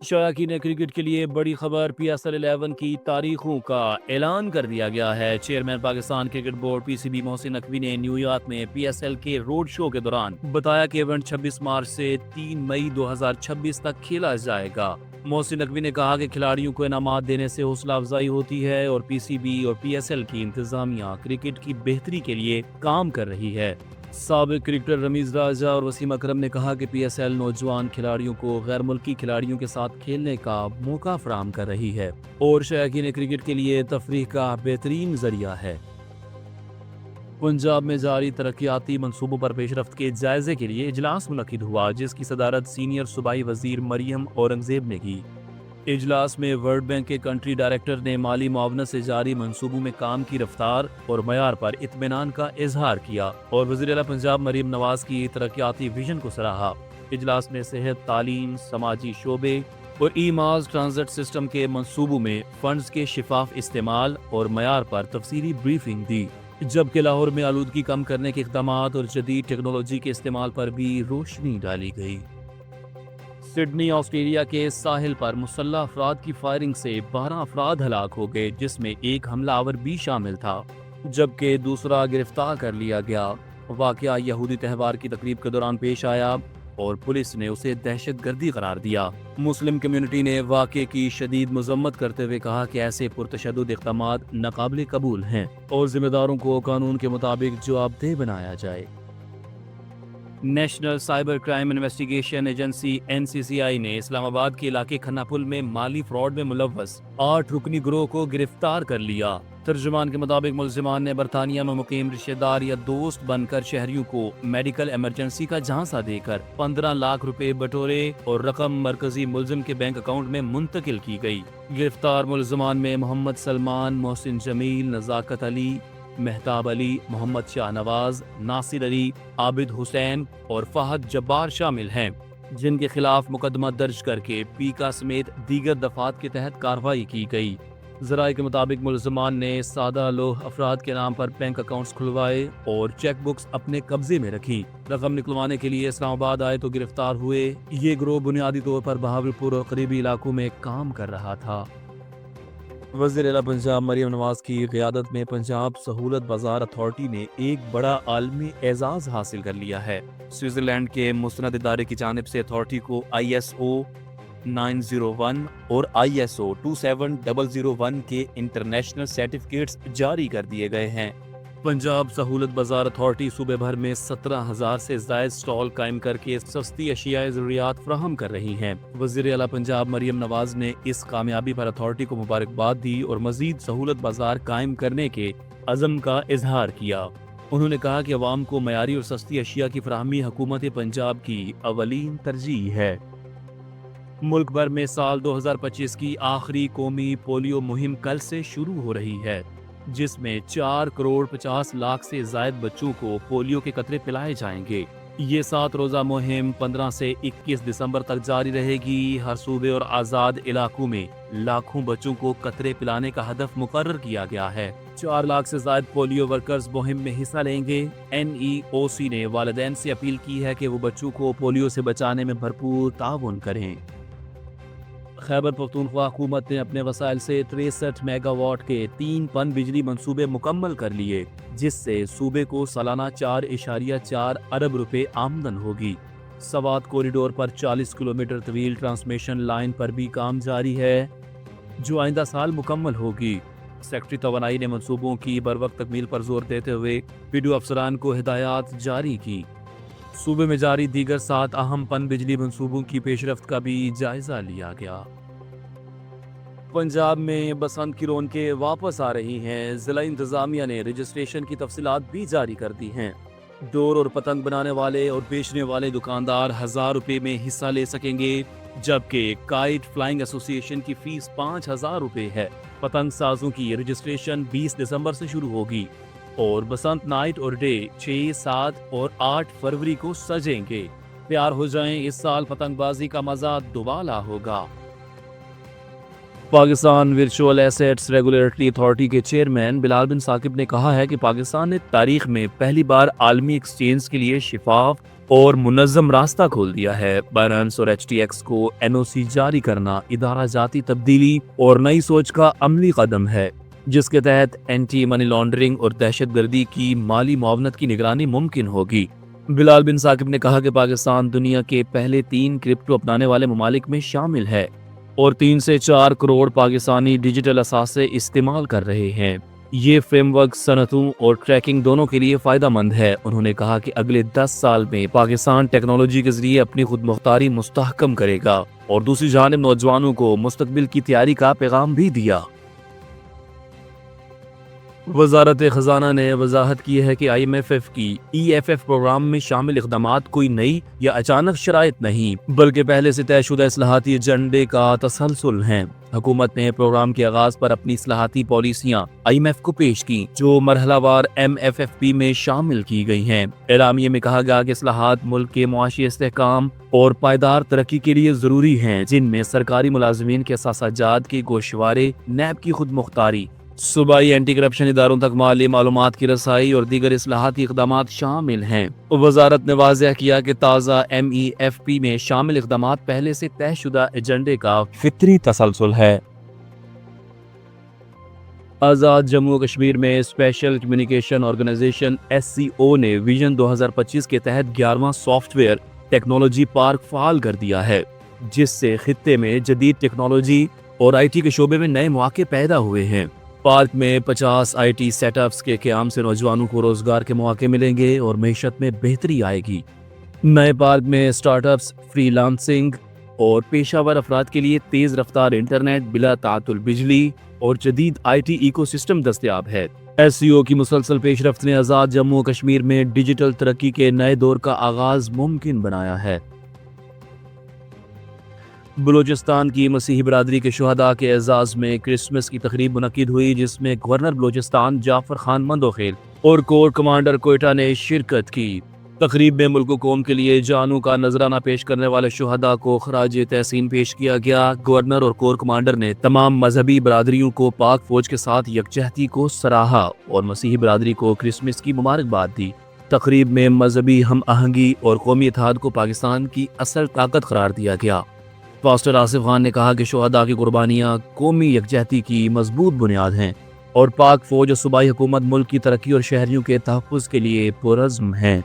شائقین کرکٹ کے لیے بڑی خبر، PSL 11 کی تاریخوں کا اعلان کر دیا گیا ہے۔ Chairman Pakistan cricket board PCB Mohsin Naqvi نے نیو یارک میں PSL کے روڈ شو کے دوران بتایا کہ ایونٹ 26 مارچ سے 3 مئی 2026 تک کھیلا جائے گا۔ محسن نقوی نے کہا کہ کھلاڑیوں کو انعامات دینے سے حوصلہ افزائی ہوتی ہے اور PCB اور PSL کی انتظامیہ کرکٹ کی بہتری کے لیے کام کر رہی ہے۔ سابق کرکٹر رمیز راجہ اور وسیم اکرم نے کہا کہ PSL نوجوان کھلاڑیوں کو غیر ملکی کھلاڑیوں کے ساتھ کھیلنے کا موقع فراہم کر رہی ہے اور شائقین کرکٹ کے لیے تفریح کا بہترین ذریعہ ہے۔ پنجاب میں جاری ترقیاتی منصوبوں پر پیش رفت کے جائزے کے لیے اجلاس منعقد ہوا، جس کی صدارت سینئر صوبائی وزیر مریم اورنگزیب نے کی۔ اجلاس میں ورلڈ بینک کے کنٹری ڈائریکٹر نے مالی معاونت سے جاری منصوبوں میں کام کی رفتار اور معیار پر اطمینان کا اظہار کیا اور وزیر اعلیٰ پنجاب مریم نواز کی ترقیاتی ویژن کو سراہا۔ اجلاس میں صحت، تعلیم، سماجی شعبے اور ای-ماز ٹرانزٹ سسٹم کے منصوبوں میں فنڈز کے شفاف استعمال اور معیار پر تفصیلی بریفنگ دی، جبکہ لاہور میں آلودگی کم کرنے کے اقدامات اور جدید ٹیکنالوجی کے استعمال پر بھی روشنی ڈالی گئی۔ سڈنی، آسٹریلیا کے ساحل پر مسلح افراد کی فائرنگ سے 12 افراد ہلاک ہو گئے، جس میں ایک حملہ آور بھی شامل تھا، جبکہ دوسرا گرفتار کر لیا گیا۔ واقعہ یہودی تہوار کی تقریب کے دوران پیش آیا اور پولیس نے اسے دہشت گردی قرار دیا۔ مسلم کمیونٹی نے واقعے کی شدید مذمت کرتے ہوئے کہا کہ ایسے پرتشدد اقدامات ناقابل قبول ہیں اور ذمہ داروں کو قانون کے مطابق جواب دہ بنایا جائے۔ National cyber crime investigation agency NCCI نے اسلام آباد کے علاقے کھنا پل میں مالی فراڈ میں ملوث 8 رکنی گروہ کو گرفتار کر لیا۔ ترجمان کے مطابق ملزمان نے برطانیہ میں مقیم رشتہ دار یا دوست بن کر شہریوں کو میڈیکل ایمرجنسی کا جھانسا دے کر 15 لاکھ روپے بٹورے اور رقم مرکزی ملزم کے بینک اکاؤنٹ میں منتقل کی گئی۔ گرفتار ملزمان میں محمد سلمان، محسن جمیل، نزاکت علی، مہتاب علی، محمد شاہ نواز، ناصر علی، عابد حسین اور فہد جبار شامل ہیں، جن کے خلاف مقدمہ درج کر کے پیکا سمیت دیگر دفعات کے تحت کارروائی کی گئی۔ ذرائع کے مطابق ملزمان نے سادہ لوح افراد کے نام پر بینک اکاؤنٹس کھلوائے اور چیک بکس اپنے قبضے میں رکھی۔ رقم نکلوانے کے لیے اسلام آباد آئے تو گرفتار ہوئے۔ یہ گروہ بنیادی طور پر بہاولپور اور قریبی علاقوں میں کام کر رہا تھا۔ وزیر اعلیٰ پنجاب مریم نواز کی قیادت میں پنجاب سہولت بازار اتھارٹی نے ایک بڑا عالمی اعزاز حاصل کر لیا ہے۔ سوئٹزرلینڈ کے مستند ادارے کی جانب سے اتھارٹی کو ISO 901 اور ISO 27001 کے انٹرنیشنل سرٹیفکیٹس جاری کر دیے گئے ہیں۔ پنجاب سہولت بازار اتھارٹی صوبے بھر میں 17,000 سے زائد سٹال قائم کر کے سستی اشیاء ضروریات فراہم کر رہی ہیں۔ وزیر اعلیٰ پنجاب مریم نواز نے اس کامیابی پر اتھارٹی کو مبارکباد دی اور مزید سہولت بازار قائم کرنے کے عزم کا اظہار کیا۔ انہوں نے کہا کہ عوام کو معیاری اور سستی اشیاء کی فراہمی حکومت پنجاب کی اولین ترجیح ہے۔ ملک بھر میں سال 2025 کی آخری قومی پولیو مہم کل سے شروع ہو رہی ہے، جس میں 4 کروڑ 50 لاکھ سے زائد بچوں کو پولیو کے قطرے پلائے جائیں گے۔ یہ 7 روزہ مہم 15 سے 21 دسمبر تک جاری رہے گی۔ ہر صوبے اور آزاد علاقوں میں لاکھوں بچوں کو قطرے پلانے کا ہدف مقرر کیا گیا ہے۔ 4 لاکھ سے زائد پولیو ورکرز مہم میں حصہ لیں گے۔ NEOC نے والدین سے اپیل کی ہے کہ وہ بچوں کو پولیو سے بچانے میں بھرپور تعاون کریں۔ خیبر پختونخوا حکومت نے اپنے وسائل سے 63 میگا واٹ کے 3 پن بجلی منصوبے مکمل کر لیے، جس سے صوبے کو سالانہ 4.4 ارب روپے آمدن ہوگی۔ سوات کوریڈور پر 40 کلومیٹر طویل ٹرانسمیشن لائن پر بھی کام جاری ہے، جو آئندہ سال مکمل ہوگی۔ سیکٹری توانائی نے منصوبوں کی بروقت تکمیل پر زور دیتے ہوئے PDO افسران کو ہدایات جاری کی۔ صوبے میں جاری دیگر 7 اہم پن بجلی منصوبوں کی پیش رفت کا بھی جائزہ لیا گیا۔ پنجاب میں بسنت کی رونقیں واپس آ رہی ہیں۔ ضلع انتظامیہ نے رجسٹریشن کی تفصیلات بھی جاری کر دی ہیں۔ ڈور اور پتنگ بنانے والے اور بیچنے والے دکاندار 1000 روپے میں حصہ لے سکیں گے، جبکہ کائٹ فلائنگ ایسوسی ایشن کی فیس 5000 روپے ہے۔ پتنگ سازوں کی رجسٹریشن 20 دسمبر سے شروع ہوگی اور بسنت نائٹ اور ڈے 6، 7 اور 8 فروری کو سجیں گے۔ تیار ہو جائیں، اس سال پتنگ بازی کا مزہ دوبالا ہوگا۔ Pakistan virtual assets regulatory authority کے چیئرمین بلال بن ثاقب نے کہا ہے کہ پاکستان نے تاریخ میں پہلی بار عالمی ایکسچینج کے لیے شفاف اور منظم راستہ کھول دیا ہے۔ بائنانس اور HTX کو NOC جاری کرنا ادارہ جاتی تبدیلی اور نئی سوچ کا عملی قدم ہے، جس کے تحت اینٹی منی لانڈرنگ اور دہشت گردی کی مالی معاونت کی نگرانی ممکن ہوگی۔ بلال بن ثاقب نے کہا کہ پاکستان دنیا کے پہلے 3 کرپٹو اپنانے والے ممالک میں شامل ہے اور 3 سے 4 کروڑ پاکستانی ڈیجیٹل اثاثے استعمال کر رہے ہیں۔ یہ فریم ورک صنعتوں اور ٹریکنگ دونوں کے لیے فائدہ مند ہے۔ انہوں نے کہا کہ اگلے 10 سال میں پاکستان ٹیکنالوجی کے ذریعے اپنی خود مختاری مستحکم کرے گا، اور دوسری جانب نوجوانوں کو مستقبل کی تیاری کا پیغام بھی دیا۔ وزارت خزانہ نے وضاحت کی ہے کہ IMF کی EFF پروگرام میں شامل اقدامات کوئی نئی یا اچانک شرائط نہیں، بلکہ پہلے سے طے شدہ اصلاحاتی ایجنڈے کا تسلسل ہیں۔ حکومت نے پروگرام کے آغاز پر اپنی اصلاحاتی پالیسیاں IMF کو پیش کی، جو مرحلہ وار MFFP میں شامل کی گئی ہیں۔ اعلامیے میں کہا گیا کہ اصلاحات ملک کے معاشی استحکام اور پائیدار ترقی کے لیے ضروری ہیں، جن میں سرکاری ملازمین کے اثاثہ جات کے گوشوارے، نیب کی خود مختاری، صوبائی اینٹی کرپشن اداروں تک مالی معلومات کی رسائی اور دیگر اصلاحاتی اقدامات شامل ہیں۔ وزارت نے واضح کیا کہ تازہ MEFP میں شامل اقدامات پہلے سے طے شدہ ایجنڈے کا فطری تسلسل ہے۔ آزاد جموں کشمیر میں اسپیشل کمیونیکیشن آرگنائزیشن SCO نے ویژن 2025 کے تحت 11واں سافٹ ویئر ٹیکنالوجی پارک فعال کر دیا ہے، جس سے خطے میں جدید ٹیکنالوجی اور IT کے شعبے میں نئے مواقع پیدا ہوئے ہیں۔ پارک میں 50 IT سیٹ اپس کے قیام سے نوجوانوں کو روزگار کے مواقع ملیں گے اور معیشت میں بہتری آئے گی۔ نئے پارک میں سٹارٹ اپس، فری لانسنگ اور پیشہ ور افراد کے لیے تیز رفتار انٹرنیٹ، بلا تعطل بجلی اور جدید IT ایکو سسٹم دستیاب ہے۔ SCO کی مسلسل پیش رفت نے آزاد جموں کشمیر میں ڈیجیٹل ترقی کے نئے دور کا آغاز ممکن بنایا ہے۔ بلوچستان کی مسیحی برادری کے شہداء کے اعزاز میں کرسمس کی تقریب منعقد ہوئی، جس میں گورنر بلوچستان جعفر خان مندوخیل اور کور کمانڈر کوئٹہ نے شرکت کی۔ تقریب میں ملک و قوم کے لیے جانوں کا نذرانہ پیش کرنے والے شہداء کو خراج تحسین پیش کیا گیا۔ گورنر اور کور کمانڈر نے تمام مذہبی برادریوں کو پاک فوج کے ساتھ یکجہتی کو سراہا اور مسیحی برادری کو کرسمس کی مبارکباد دی۔ تقریب میں مذہبی ہم آہنگی اور قومی اتحاد کو پاکستان کی اصل طاقت قرار دیا گیا۔ پاسٹر آصف خان نے کہا کہ شہداء کی قربانیاں قومی یکجہتی کی مضبوط بنیاد ہیں اور پاک فوج اور صوبائی حکومت ملک کی ترقی اور شہریوں کے تحفظ کے لیے پرعزم ہیں۔